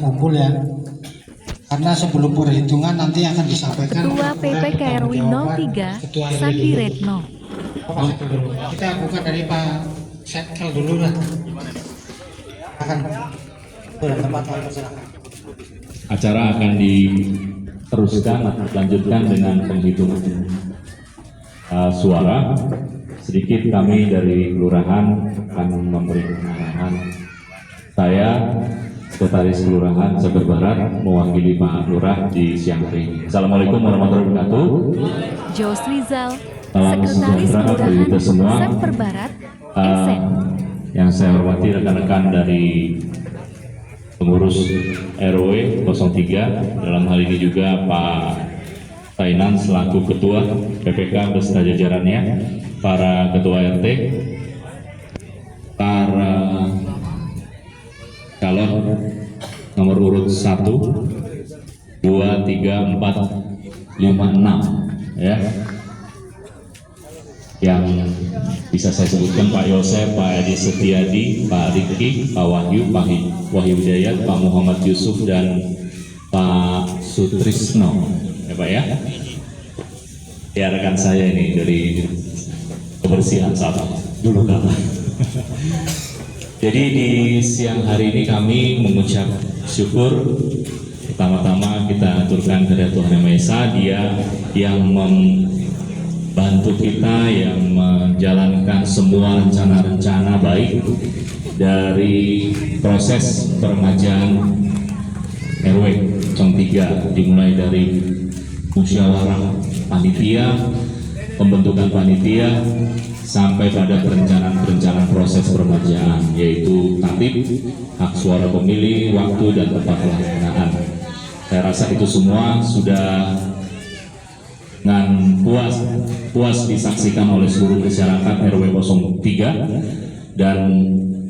kumpul ya. Karena sebelum perhitungan nanti akan disampaikan Ketua PPKRW 03, Sandi Retno. Kita buka dari Pak Setkel dulu lah. Akan tempat silakan. Acara akan diteruskan atau lanjutkan dengan penghitungan suara. Sedikit kami dari kelurahan akan memberikan arahan. Saya Sekretaris Kelurahan Seber Barat mewakili Pak Lurah di siang hari ini. Assalamualaikum warahmatullahi wabarakatuh. Jos Rizal, Salam Sekretaris sejahtera bagi Kelurahan kita semua. Seber Barat, Esen. Yang saya hormati rekan-rekan dari pengurus RW 03, dalam hal ini juga Pak Tainan selaku Ketua PPK beserta jajarannya, para Ketua RT, para calon nomor urut 1, 2, 3, 4, 5, 6 ya, yang bisa saya sebutkan Pak Yosef, Pak Edi Setiadi, Pak Riki, Pak Wahyu, Pak Wahyu Hidayat, Pak Muhammad Yusuf, dan Pak Sutrisno ya Pak ya. Ya rekan saya ini dari kebersihan sama dulu kan. Jadi di siang hari ini kami mengucap syukur. Pertama-tama kita aturkan kepada Tuhan Yang Maha Esa, Dia yang membantu kita, yang menjalankan semua rencana-rencana baik dari proses peremajaan RW 03, dimulai dari musyawarah panitia, pembentukan panitia, sampai pada perencanaan proses peremajaan, yaitu tatib, hak suara pemilih, waktu dan tempat pelaksanaan. Saya rasa itu semua sudah dengan puas disaksikan oleh seluruh masyarakat RW 03, dan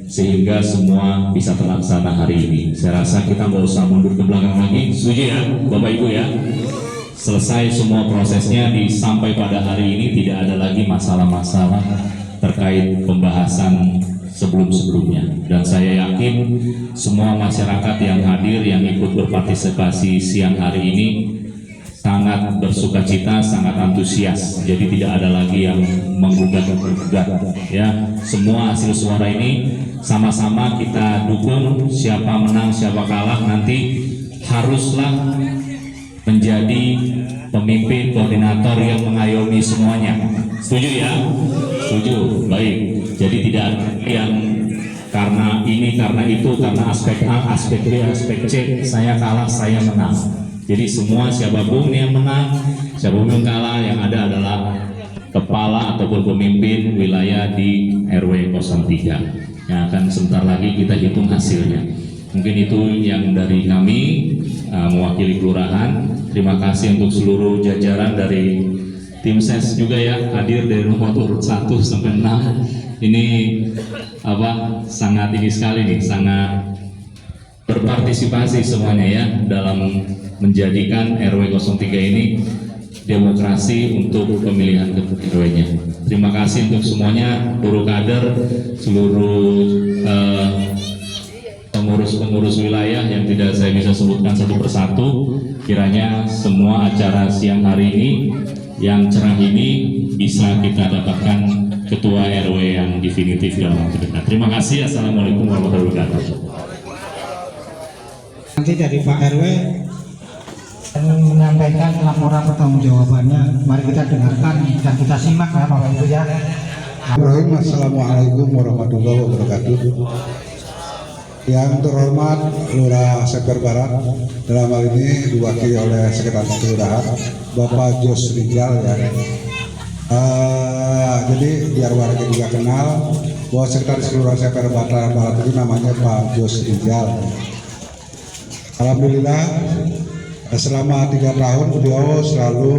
sehingga semua bisa terlaksana hari ini. Saya rasa kita nggak usah mundur ke belakang lagi, setuju ya Bapak Ibu ya? Selesai semua prosesnya sampai pada hari ini, tidak ada lagi masalah-masalah terkait pembahasan sebelum-sebelumnya. Dan saya yakin semua masyarakat yang hadir, yang ikut berpartisipasi siang hari ini sangat bersuka cita, sangat antusias. Jadi tidak ada lagi yang menggugat-gugat ya. Semua hasil suara ini sama-sama kita dukung. Siapa menang, siapa kalah nanti haruslah menjadi pemimpin koordinator yang mengayomi semuanya. Setuju ya? Setuju. Baik. Jadi tidak ada yang karena ini, karena itu, karena aspek A, aspek B, aspek C, saya kalah, saya menang. Jadi semua siapapun yang menang, siapapun yang kalah, yang ada adalah kepala ataupun pemimpin wilayah di RW 03 yang akan sebentar lagi kita hitung hasilnya. Mungkin itu yang dari kami mewakili kelurahan. Terima kasih untuk seluruh jajaran dari tim ses juga ya, hadir dari nomor urut 1 sampai 6. Ini sangat ini sekali nih, sangat berpartisipasi semuanya ya dalam menjadikan RW 03 ini demokrasi untuk pemilihan ketua RW-nya. Terima kasih untuk semuanya, seluruh kader, seluruh pengurus-pengurus wilayah yang tidak saya bisa sebutkan satu persatu. Kiranya semua acara siang hari ini yang cerah ini bisa kita dapatkan ketua RW yang definitif dalam waktu dekat. Terima kasih. Assalamualaikum warahmatullahi wabarakatuh. Nanti dari Pak RW menyampaikan laporan pertanggungjawabannya. Mari kita dengarkan dan kita simak ya Bapak Ibu ya. Assalamualaikum warahmatullahi wabarakatuh. Yang terhormat Lurah Seber Barat, dalam hal ini diwakili oleh Sekretaris Kelurahan Bapak Jos Rizal ya. Jadi biar warga juga kenal bahwa Sekretaris Kelurahan Seber Barat itu namanya Pak Jos Rizal. Alhamdulillah selama 3 tahun beliau selalu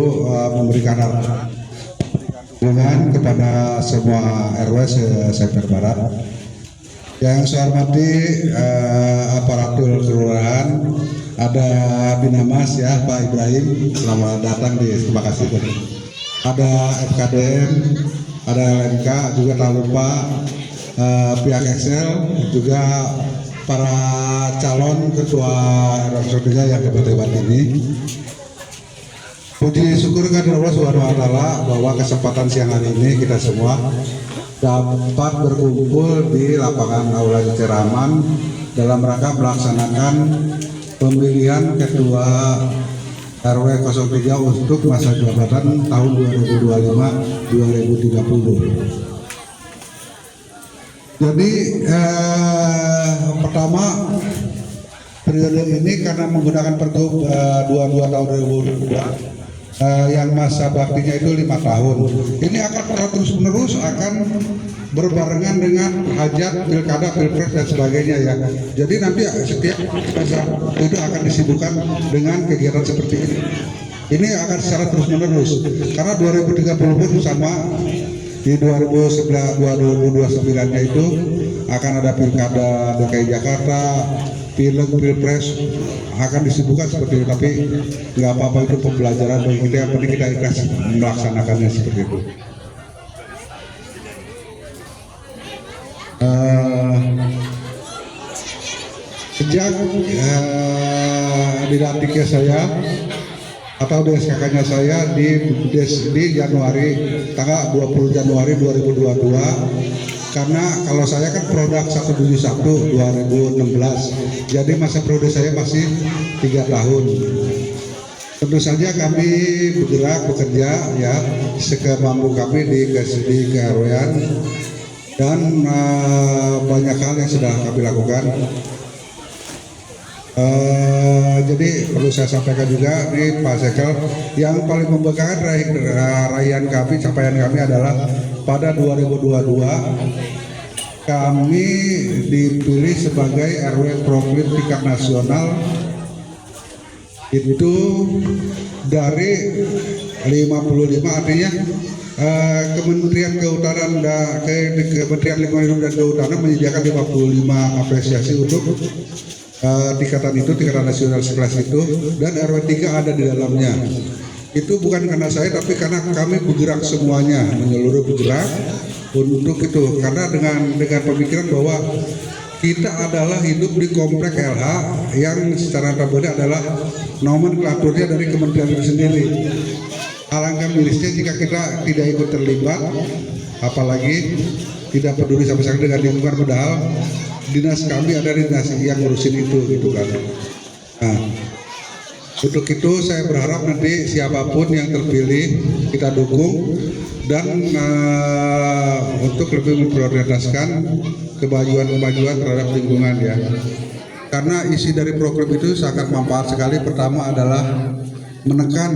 memberikan dukungan kepada semua RW Seber Barat. Yang saya hormati aparatur kelurahan, ada Binamas ya Pak Ibrahim, selamat datang terima kasih. Ada FKDM, ada LNK, juga tak lupa pihak Excel, juga para calon ketua RW 03 yang hebat-hebat ini. Puji syukur kepada Allah Subhanahu wa Ta'ala bahwa kesempatan siang hari ini kita semua dapat berkumpul di lapangan Aula Ceraman dalam rangka melaksanakan pemilihan ketua RW 03 untuk masa jabatan tahun 2025-2030. Jadi pertama periode ini karena menggunakan Pergub 22 tahun 2022 yang masa baktinya itu 5 tahun. Ini akan terus menerus akan berbarengan dengan hajat, pilkada, pilpres dan sebagainya ya. Jadi nanti setiap masa itu akan disibukkan dengan kegiatan seperti ini. Ini akan secara terus menerus karena 2030 pun sama. Di 2029-nya itu akan ada pilkada DKI Jakarta, pileg, pilpres akan disibukkan seperti itu. Tapi nggak apa-apa, itu pembelajaran bagi kita, yang penting kita ikhlas melaksanakannya seperti itu. Sejak dilantiknya saya atau DSKK-nya saya di Januari, tanggal 20 Januari 2022, karena kalau saya kan produk 171 2016, jadi masa periode saya masih 3 tahun. Tentu saja kami bergerak bekerja ya sekemampu kami di KRW-an, dan banyak hal yang sudah kami lakukan. Jadi perlu saya sampaikan juga nih Pak Sekel, yang paling membanggakan raihan kami, capaian kami adalah pada 2022 kami dipilih sebagai RW Proklim tingkat nasional itu dari 55, artinya Kementerian Kehutanan dan Kementerian Lingkungan Hidup dan Kehutanan menyediakan 55 apresiasi untuk tingkatan nasional sekelas itu, dan RW 3 ada di dalamnya. Itu bukan karena saya, tapi karena kami bergerak semuanya, menyeluruh bergerak untuk itu, karena dengan pemikiran bahwa kita adalah hidup di komplek LH yang secara berbeda adalah nomenklaturnya dari kementerian itu sendiri. Alangkah mirisnya jika kita tidak ikut terlibat, apalagi tidak peduli sama sekali dengan lingkungan, padahal dinas kami ada dinas yang ngurusin itu gitu kan. Nah, untuk itu saya berharap nanti siapapun yang terpilih kita dukung, dan untuk lebih memprioritaskan kemajuan terhadap lingkungan ya. Karena isi dari program itu sangat manfaat sekali. Pertama adalah menekan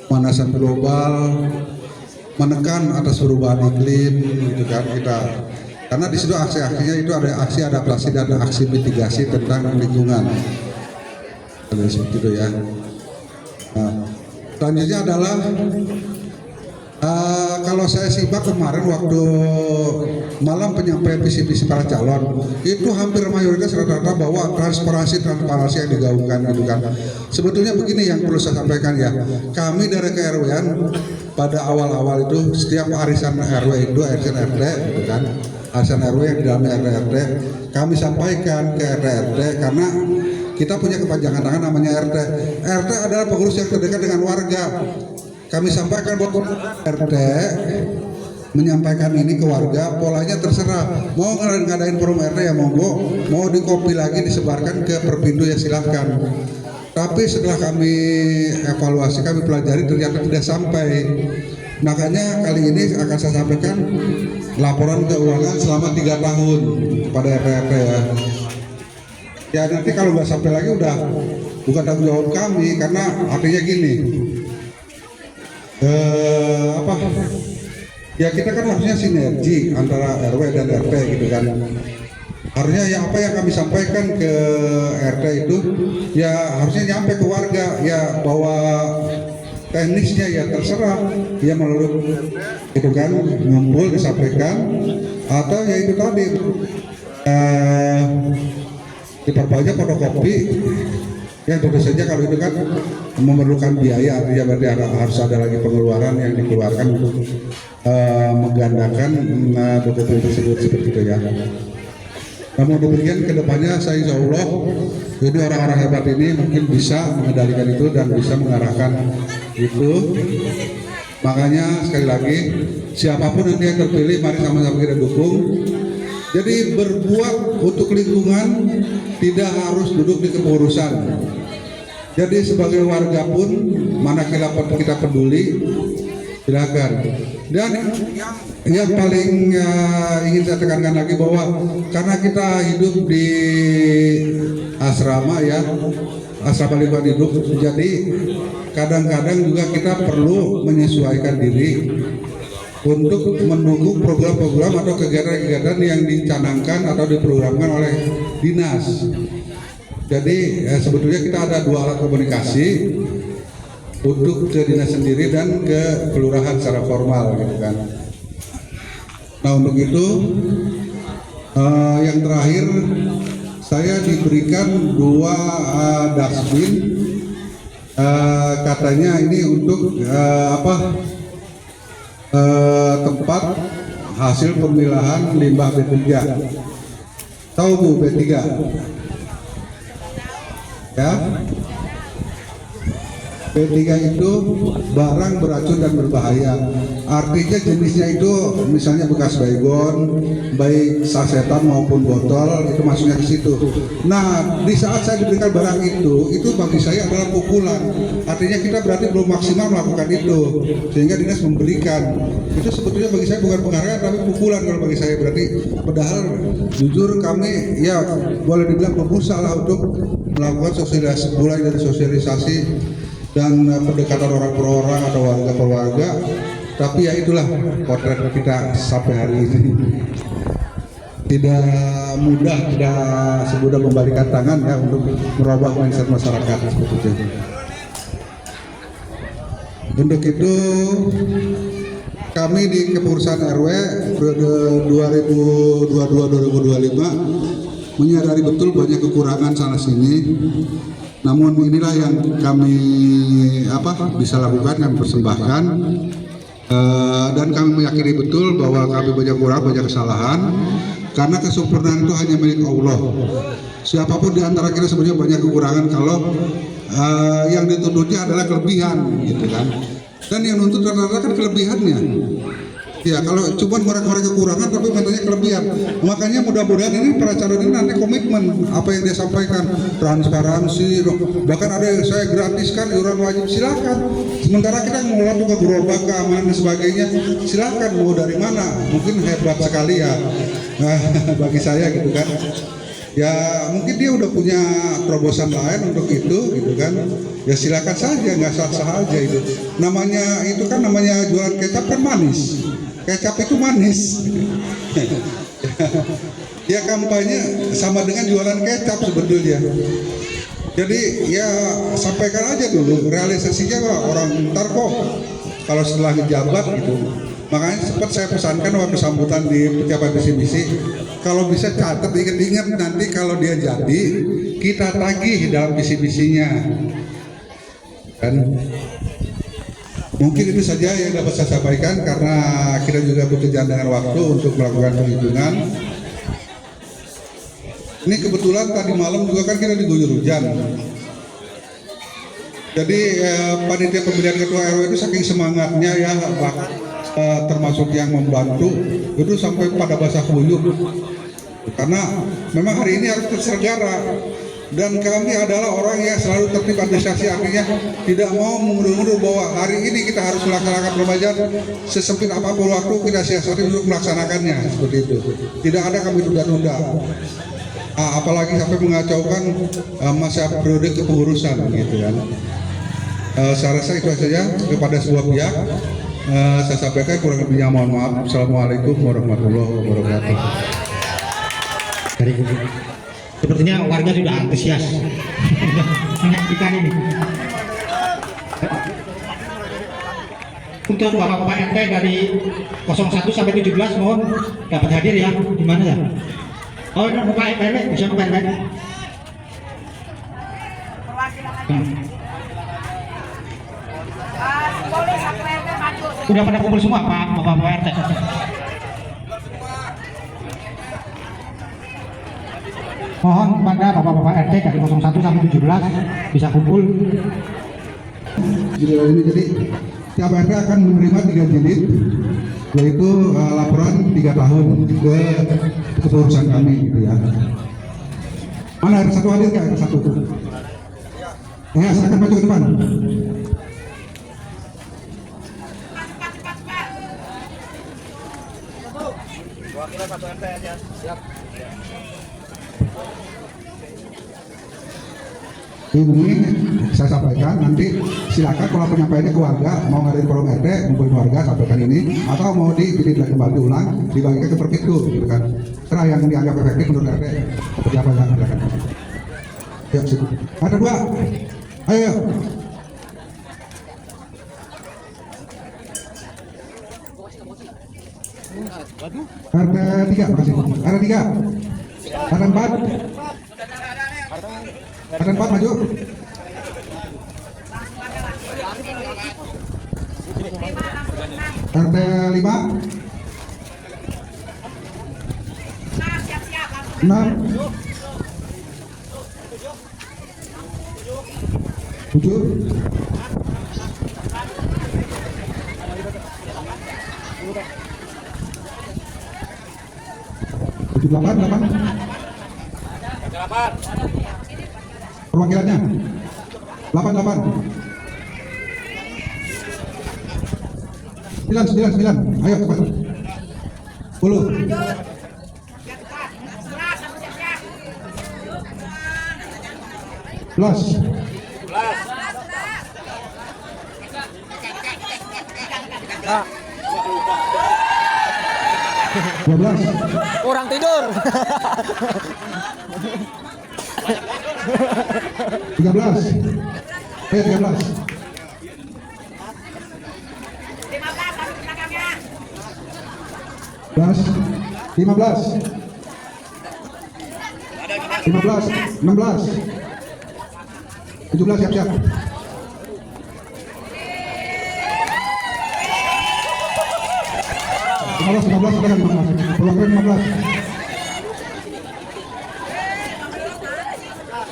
pemanasan global, menekan atas perubahan iklim gitu kan kita. Karena di situ aksi-aksinya itu ada aksi adaptasi dan aksi mitigasi tentang lingkungan. Seperti itu ya. Nah, selanjutnya adalah kalau saya simak kemarin waktu malam penyampaian visi-visi para calon, itu hampir mayoritas rata-rata bahwa transparansi yang digaungkan gitu kan. Sebetulnya begini yang perlu saya sampaikan ya. Kami dari KRW-an pada awal-awal itu setiap arisan RW itu arisan RT gitu kan. Arisan RW yang di dalamnya RT kami sampaikan ke RT karena kita punya kepanjangan tangan namanya RT. RT adalah pengurus yang terdekat dengan warga. Kami sampaikan bahwa RT menyampaikan ini ke warga, polanya terserah. Mau ngadain forum RT ya monggo, mau dikopi lagi disebarkan ke Perpindo ya silahkan. Tapi setelah kami evaluasi, kami pelajari ternyata tidak sampai. Makanya kali ini akan saya sampaikan laporan keuangan selama 3 tahun pada RT ya. Ya nanti kalau nggak sampai lagi udah bukan tanggung jawab kami, karena artinya gini, ya kita kan harusnya sinergi antara RW dan RT gitu kan. Harusnya ya apa yang kami sampaikan ke RT itu ya harusnya nyampe ke warga ya, bahwa teknisnya ya terserah ya melalui itu kan ngumpul disampaikan, atau ya itu tadi diperbanyak fotokopi. Ya tentu saja kalau itu kan memerlukan biaya, artinya berarti harus ada lagi pengeluaran yang dikeluarkan untuk menggandakan dokumen tersebut seperti itu ya. Namun demikian kedepannya saya insya Allah jadi orang-orang hebat ini mungkin bisa mengendalikan itu dan bisa mengarahkan itu. Makanya sekali lagi siapapun nanti yang terpilih mari sama-sama kita dukung. Jadi berbuat untuk lingkungan, tidak harus duduk di kepengurusan. Jadi sebagai warga pun manakala kita peduli, silakan. Dan yang paling ingin saya tekankan lagi bahwa karena kita hidup di asrama ya, asrama lingkungan hidup, jadi kadang-kadang juga kita perlu menyesuaikan diri untuk menunggu program-program atau kegiatan-kegiatan yang dicanangkan atau diprogramkan oleh dinas. Jadi sebetulnya kita ada 2 alat komunikasi untuk ke dinas sendiri dan ke kelurahan secara formal gitu kan. Nah untuk itu yang terakhir saya diberikan 2 dustbin, katanya ini untuk tempat hasil pemilahan limbah B3. Tahu Bu B3? Ya. B3 itu barang beracun dan berbahaya. Artinya jenisnya itu misalnya bekas baygon, baik sasetan maupun botol itu masuknya ke situ. Nah, di saat saya diberikan barang itu bagi saya adalah pukulan. Artinya kita berarti belum maksimal melakukan itu, sehingga dinas memberikan. Itu sebetulnya bagi saya bukan penghargaan tapi pukulan kalau bagi saya. Berarti padahal jujur kami ya boleh dibilang berusaha lah untuk melakukan sosialisasi, mulai dari sosialisasi dan pendekatan orang per orang atau warga per warga, tapi ya itulah potret kita sampai hari ini. Tidak mudah, tidak semudah membalikan tangan ya untuk merubah mindset masyarakat seperti itu. Untuk itu kami di kepengurusan RW periode 2022-2025 menyadari betul banyak kekurangan sana sini. Namun inilah yang kami bisa lakukan, kami persembahkan, dan kami meyakini betul bahwa kami banyak kurang, banyak kesalahan, karena kesempurnaan itu hanya milik Allah. Siapapun di antara kita sebenarnya banyak kekurangan kalau yang dituntutnya adalah kelebihan, gitu kan? Dan yang nuntut rata-rata kan kelebihannya. Ya kalau cuma ngorek-ngorek kekurangan tapi katanya kelebihan. Makanya mudah-mudahan ini para calon ini nanti komitmen apa yang dia sampaikan, transparansi, bahkan ada yang saya gratiskan iuran wajib, silakan. Sementara kita mengelola tugas gerobak, keamanan dan sebagainya, silakan mau dari mana, mungkin hebat sekali ya bagi saya gitu kan. Ya mungkin dia udah punya terobosan lain untuk itu gitu kan, ya silakan saja, nggak sah-sah aja itu. Namanya itu kan namanya jualan kecap kan manis. Kecap itu manis. Ya kampanye sama dengan jualan kecap sebetulnya. Jadi ya sampaikan aja dulu realisasinya, Pak. Orang ntar kok kalau setelah jabat gitu. Makanya sempat saya pesankan waktu sambutan di pejabat visi misi, kalau bisa catat, ingat-ingat nanti kalau dia jadi kita tagih dalam visi misinya. Kan? Mungkin itu saja yang dapat saya sampaikan karena kita juga bekerja dengan waktu untuk melakukan penghitungan. Ini kebetulan tadi malam juga kan kita diguyur hujan. Jadi panitia pemilihan ketua RW itu saking semangatnya ya, termasuk yang membantu itu sampai pada basah kuyup. Karena memang hari ini harus terselenggara. Dan kami adalah orang yang selalu tertib administrasi, artinya tidak mau mengundur-undur bahwa hari ini kita harus melaksanakan peremajaan sesempit apapun waktu kita siasati untuk melaksanakannya, seperti itu. Tidak ada kami tunda-tunda. Apalagi sampai mengacaukan masa periode kepengurusan gitu kan. Saya rasa itu saja kepada sebuah pihak. Saya sampaikan, kurang lebihnya mohon maaf. Assalamualaikum warahmatullahi wabarakatuh. Sepertinya warga sudah antusias menyaksikan ini. Untuk Bapak-Bapak RT dari 01 sampai 17 mohon dapat hadir ya. Di mana ya? Oh, ini Bapak RW, bisa Bapak RW. Sudah pada kumpul semua Pak, Bapak-Bapak RT. Mohon kepada Bapak-Bapak RT dari 01 sampai 17 bisa kumpul. Jilid ini jadi tiap RT akan menerima 3 jilid, yaitu laporan 3 tahun ke kepengurusan kami gitu ya. Mana RT 1 hadir nggak? RT 1 tuh. Ya, silakan maju ke depan. Ini saya sampaikan, nanti silakan kalau penyampaiannya ke warga, mau ngadain forum RT, ngumpulin warga, sampaikan ini, atau mau dipilih lagi kembali diulang, dibagikan ke perpiktu, gitu kan. Serah yang dianggap efektif menurut RT, seperti apa yang silakan. Ya, situ. Ada 2. Ayo. RT 3, makasih. RT 3. RT 4. RT 4 maju. RT 5. 6. 7. 8. Perwakilannya 88. 9. Ayo cepat. 10. 11. 12. Kurang tidur. 13. 13. 15. 16. 17 siap-siap. 15 ada 15. Perwakilan 15.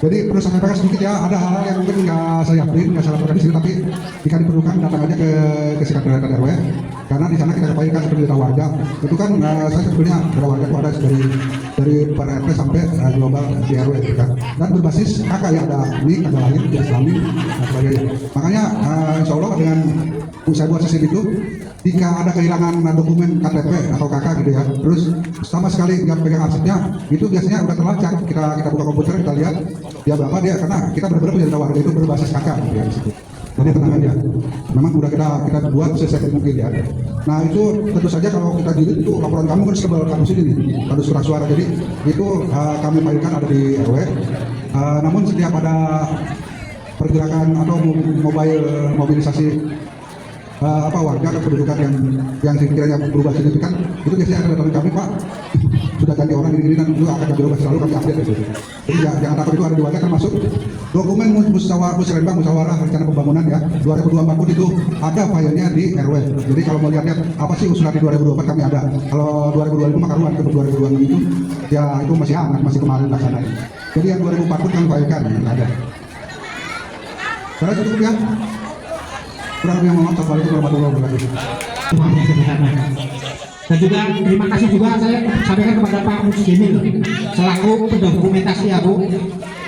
Jadi perlu saya sampaikan sedikit ya, ada hal-hal yang mungkin nggak saya print, nggak saya laporkan di sini, tapi jika diperlukan datang aja ke sekretariat RW, karena di sana kita sampaikan seperti data warga. Itu kan saya sebetulnya data warga itu ada dari per RT sampai global di RW, gitu kan. Dan berbasis KK ya, ada NIK, ada lain, ada Islami, dan sebagainya. Makanya insya Allah dengan saya buat sistem itu, jika ada kehilangan dokumen KTP atau KK gitu ya, terus sama sekali nggak pegang arsipnya, itu biasanya udah terlacak. Kita buka komputer, kita lihat dia berapa dia, karena kita benar-benar punya data warga itu berbasis KK gitu ya di situ. Jadi tenang aja, memang udah kita buat sesuai mungkin ya. Nah itu tentu saja kalau kita jilid itu laporan kamu kan sebelum kamu sini nih, ada surat suara, jadi itu kami mainkan ada di RW. Namun setiap ada pergerakan atau mobilisasi warga atau pendudukan yang sekiranya berubah signifikan, itu biasanya akan datang kami, Pak sudah ganti orang ini dan itu akan berubah, selalu kami update itu. Jadi jangan takut, itu ada di warga, termasuk dokumen musyawarah rencana pembangunan ya 2024 pun itu ada filenya di RW. Jadi kalau mau lihat apa sih usulan di 2024 kami ada. Kalau 2025 mah karuan, ke 2026 itu ya itu masih hangat, masih kemarin laksana. Jadi yang 2004 pun kami filkan ada. Saya cukup ya. Kurang lebih mohon maaf, assalamualaikum warahmatullahi wabarakatuh. Dan juga terima kasih juga saya sampaikan kepada Pak Musjimil selaku pendokumentasi aku,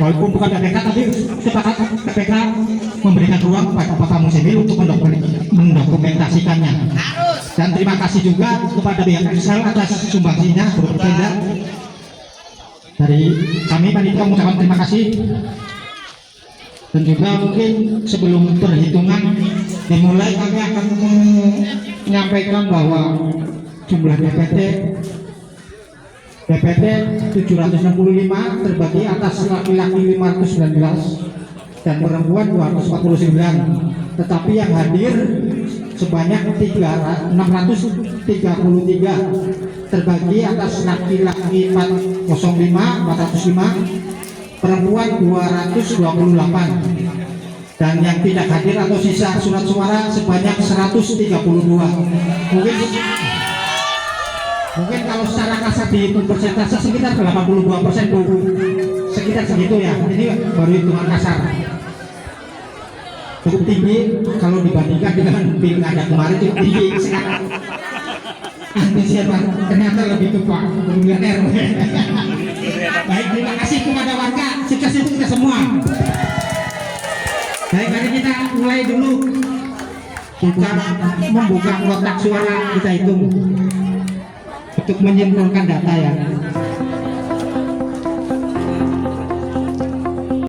walaupun bukan PPK tapi sepakat PPK memberikan ruang kepada Pak Musjimil untuk mendokumentasikannya. Dan terima kasih juga kepada pihak Excel atas sumbangsinya berbeda. Dari kami panitia mengucapkan terima kasih. Dan juga mungkin sebelum perhitungan dimulai, kami akan menyampaikan bahwa jumlah DPT 765 terbagi atas laki-laki 519 dan perempuan 249, tetapi yang hadir sebanyak 633 terbagi atas laki-laki 405, perempuan 228, dan yang tidak hadir atau sisa surat suara sebanyak 132. Mungkin kalau secara kasar dihitung persentase sekitar 82% Bu. sekitar segitu ya. Ini baru hitungan kasar. Cukup tinggi kalau dibandingkan dengan pilkada kemarin, cukup tinggi sekarang. Siapa? Ternyata lebih ke Pak Pemilihan RW. Baik, terima kasih kepada warga. Sukses untuk kita semua. Baik, mari kita mulai dulu. Kita membuka kotak suara, kita hitung untuk menyimpulkan data ya.